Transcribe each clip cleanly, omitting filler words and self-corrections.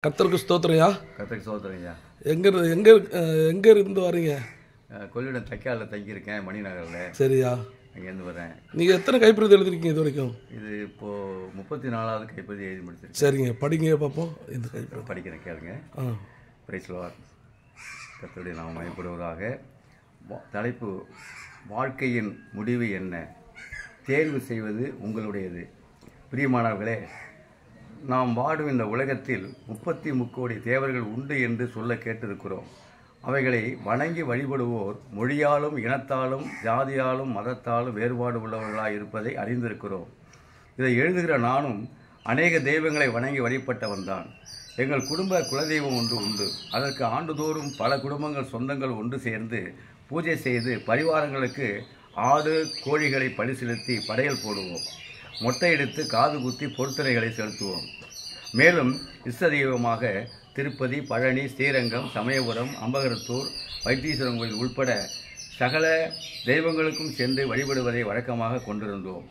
கர்த்தருக்கு ஸ்தோத்திரம்யா. கர்த்தருக்கு ஸ்தோத்திரம்யா. எங்க இருந்து வரீங்க? கொள்ளிடம் தைக்காலில் தங்கியிருக்கேன், மணிநகரில். சரியா. அங்கேருந்து வரேன். நீங்கள் எத்தனை கைப்பிரதி எழுதிருக்கீங்க இது வரைக்கும்? இது இப்போது 34வது கைப்பிரதி எழுதி முடிச்சிருக்கேன். சரிங்க, படிங்க பார்ப்போம். இந்த கைப்பிரதி படிக்கிறேன், கேளுங்க. Praise Lord. கர்த்தருடைய நாமம் மகிமைப்படுவதாக. தலைப்பு: வாழ்க்கையின் முடிவு என்ன? தேர்வு செய்வது உங்களுடையது. பிரியமானவர்களே, நாம் வாடும் இந்த உலகத்தில் 33 கோடி தேவர்கள் உண்டு என்று சொல்ல கேட்டிருக்கிறோம். அவைகளை வணங்கி வழிபடுவோர் மொழியாலும் இனத்தாலும் ஜாதியாலும் மதத்தாலும் வேறுபாடு உள்ளவர்களாக இருப்பதை அறிந்திருக்கிறோம். இதை எழுதுகிற நானும் அநேக தெய்வங்களை வணங்கி வழிபட்டவன் தான். எங்கள் குடும்ப குலதெய்வம் ஒன்று உண்டு. அதற்கு ஆண்டுதோறும் பல குடும்பங்கள் சொந்தங்கள் ஒன்று சேர்ந்து பூஜை செய்து பரிவாரங்களுக்கு ஆடு கோழிகளை பலி செலுத்தி படையல் போடுவோம். மொட்டை எடுத்து காது குத்தி பொருத்தனைகளை செலுத்துவோம். மேலும் இஷ்ட தெய்வமாக திருப்பதி, பழனி, ஸ்ரீரங்கம், சமயபுரம், அம்பகரத்தூர், வைத்தீஸ்வரன் கோயில் உட்பட சகல தெய்வங்களுக்கும் சென்று வழிபடுவதை வழக்கமாக கொண்டிருந்தோம்.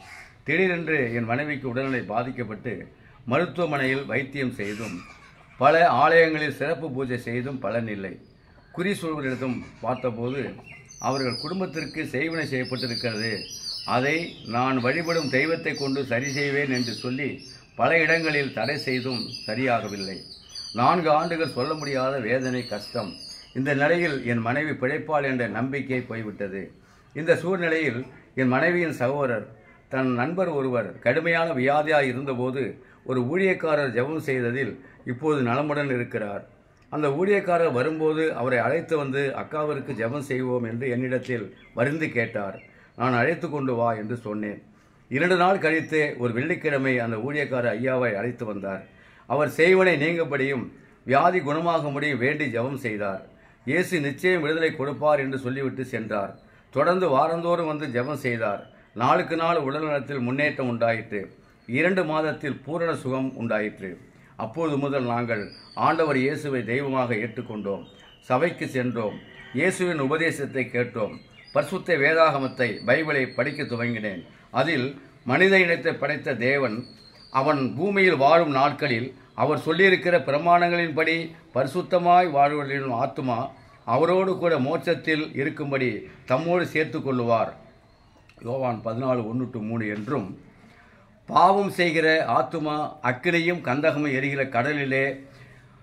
திடீரென்று என் மனைவிக்கு உடல்நிலை பாதிக்கப்பட்டு மருத்துவமனையில் வைத்தியம் செய்தும் பல ஆலயங்களில் சிறப்பு பூஜை செய்தும் பலனில்லை. குறி சொல்வரிடத்தும் பார்த்தபோது அவர்கள் குடும்பத்திற்கு செய்வினை செய்யப்பட்டிருக்கிறது, அதை நான் வழிபடும் தெய்வத்தை கொண்டு சரி செய்வேன் என்று சொல்லி பல இடங்களில் தடை செய்தும் சரியாகவில்லை. 4 ஆண்டுகள் சொல்ல முடியாத வேதனை, கஷ்டம். இந்த நிலையில் என் மனைவி பிழைப்பாள் என்ற நம்பிக்கை போய்விட்டது. இந்த சூழ்நிலையில் என் மனைவியின் சகோதரர் தன் நண்பர் ஒருவர் கடுமையான வியாதியாக இருந்தபோது ஒரு ஊழியக்காரர் ஜெபம் செய்ததில் இப்போது நலமுடன் இருக்கிறார். அந்த ஊழியக்காரர் வரும்போது அவரை அழைத்து வந்து அக்காவிற்கு ஜெபம் செய்வோம் என்று என்னிடத்தில் வருந்தி கேட்டார். நான் அழைத்து கொண்டு வா என்று சொன்னேன். 2 நாள் கழித்து ஒரு வெள்ளிக்கிழமை அந்த ஊழியக்காரர் ஐயாவை அழைத்து வந்தார். அவர் செய்வனை நீங்கப்படியும் வியாதி குணமாகும்படியும் வேண்டி ஜெபம் செய்தார். இயேசு நிச்சயம் விடுதலை கொடுப்பார் என்று சொல்லிவிட்டு சென்றார். தொடர்ந்து வாரந்தோறும் வந்து ஜெபம் செய்தார். நாளுக்கு நாள் உடல்நலத்தில் முன்னேற்றம் உண்டாயிற்று. 2 மாதத்தில் பூரண சுகம் உண்டாயிற்று. அப்போது முதல் நாங்கள் ஆண்டவர் இயேசுவை தெய்வமாக ஏற்றுக்கொண்டோம். சபைக்கு சென்றோம். இயேசுவின் உபதேசத்தை கேட்டோம். பரிசுத்த வேதாகமத்தை, பைபிளை படிக்க துவங்கினேன். அதில் மனித இனத்தை படைத்த தேவன் அவன் பூமியில் வாழும் நாட்களில் அவர் சொல்லியிருக்கிற பிரமாணங்களின்படி பரிசுத்தமாய் வாழ்வர்களின் ஆத்துமா அவரோடு கூட மோட்சத்தில் இருக்கும்படி தம்மோடு சேர்த்து கொள்ளுவார். யோவான் 14:1-3 என்றும், பாவம் செய்கிற ஆத்துமா அக்கினியும் கந்தகமும் எரிகிற கடலிலே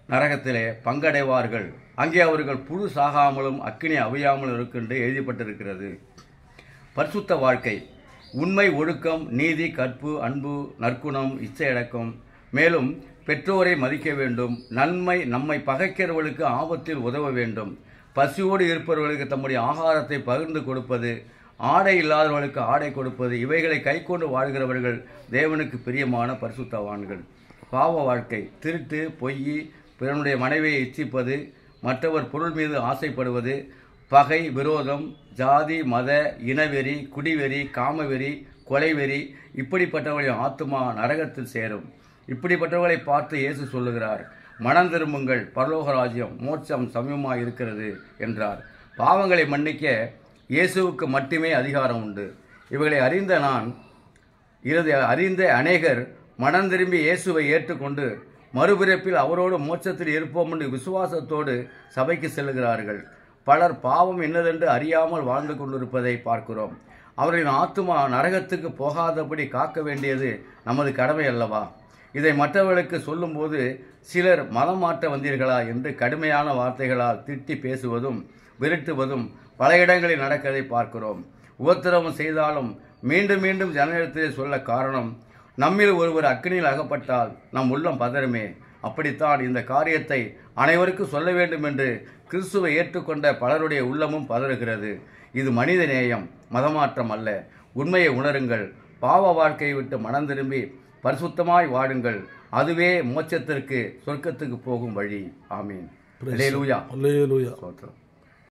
நரகத்திலே பங்கடைவார்கள். அங்கே அவர்கள் புழு சாகாமலும் அக்கினி அவியாமலும் இருக்கின்ற எழுதப்பட்டிருக்கிறது. பரிசுத்த வாழ்க்கை: உண்மை, ஒழுக்கம், நீதி, கற்பு, அன்பு, நற்குணம், இச்சையடக்கம். மேலும் பெற்றோரை மதிக்க வேண்டும். நம்மை பகைக்கிறவர்களுக்கு ஆபத்தில் உதவ வேண்டும். பசியோடு இருப்பவர்களுக்கு தம்முடைய ஆகாரத்தை பகிர்ந்து கொடுப்பது, ஆடை இல்லாதவர்களுக்கு ஆடை கொடுப்பது, இவைகளை கைக்கொண்டு வாழ்கிறவர்கள் தேவனுக்கு பிரியமான பரிசுத்தவான்கள். பாவ வாழ்க்கை: திருட்டு, பொய், பிறனுடைய மனைவியை இச்சிப்பது, மற்றவர் பொருள் மீது ஆசைப்படுவது, பகை, விரோதம், ஜாதி, மத, இனவெறி, குடிவெறி, காமவெறி, கொலைவெறி. இப்படிப்பட்டவர்களின் ஆத்துமா நரகத்தில் சேரும். இப்படிப்பட்டவர்களை பார்த்து இயேசு சொல்லுகிறார், மனம் திரும்புங்கள், பரலோக ராஜ்யம், மோட்சம் சமயமாக இருக்கிறது என்றார். பாவங்களை மன்னிக்க இயேசுவுக்கு மட்டுமே அதிகாரம் உண்டு. இவைகளை அறிந்த அநேகர் மனம் திரும்பி இயேசுவை ஏற்றுக்கொண்டு மறுபிறப்பில் அவரோடு மோட்சத்தில் இருப்போம் என்று விசுவாசத்தோடு சபைக்கு செல்கிறார்கள். பலர் பாவம் என்னதென்று அறியாமல் வாழ்ந்து கொண்டிருப்பதை பார்க்கிறோம். அவர்களின் ஆத்துமா நரகத்துக்கு போகாதபடி காக்க வேண்டியது நமது கடமை அல்லவா? இதை மற்றவர்களுக்கு சொல்லும்போது சிலர் மதம் மாற்ற வந்தீர்களா என்று கடுமையான வார்த்தைகளால் திட்டி பேசுவதும் விரட்டுவதும் பல இடங்களில் நடக்கதை பார்க்கிறோம். உபத்திரவம் செய்தாலும் மீண்டும் மீண்டும் ஜனத்திலே சொல்ல காரணம், நம்மில் ஒருவர் அக்கினியில் அகப்பட்டால் நம் உள்ளம் பதறுமே. அப்படித்தான் இந்த காரியத்தை அனைவருக்கும் சொல்ல வேண்டும் என்று கிறிஸ்துவை ஏற்றுக்கொண்ட பலருடைய உள்ளமும் பதறுகிறது. இது மனித நேயம், மதமாற்றம் அல்ல. உண்மையை உணருங்கள். பாவ வாழ்க்கையை விட்டு மனம் திரும்பி பரிசுத்தமாய் வாடுங்கள். அதுவே மோட்சத்திற்கு, சொர்க்கத்துக்கு போகும் வழி. ஆமீன். அல்லேலூயா. அல்லேலூயா. ஸ்தோத்திரம்.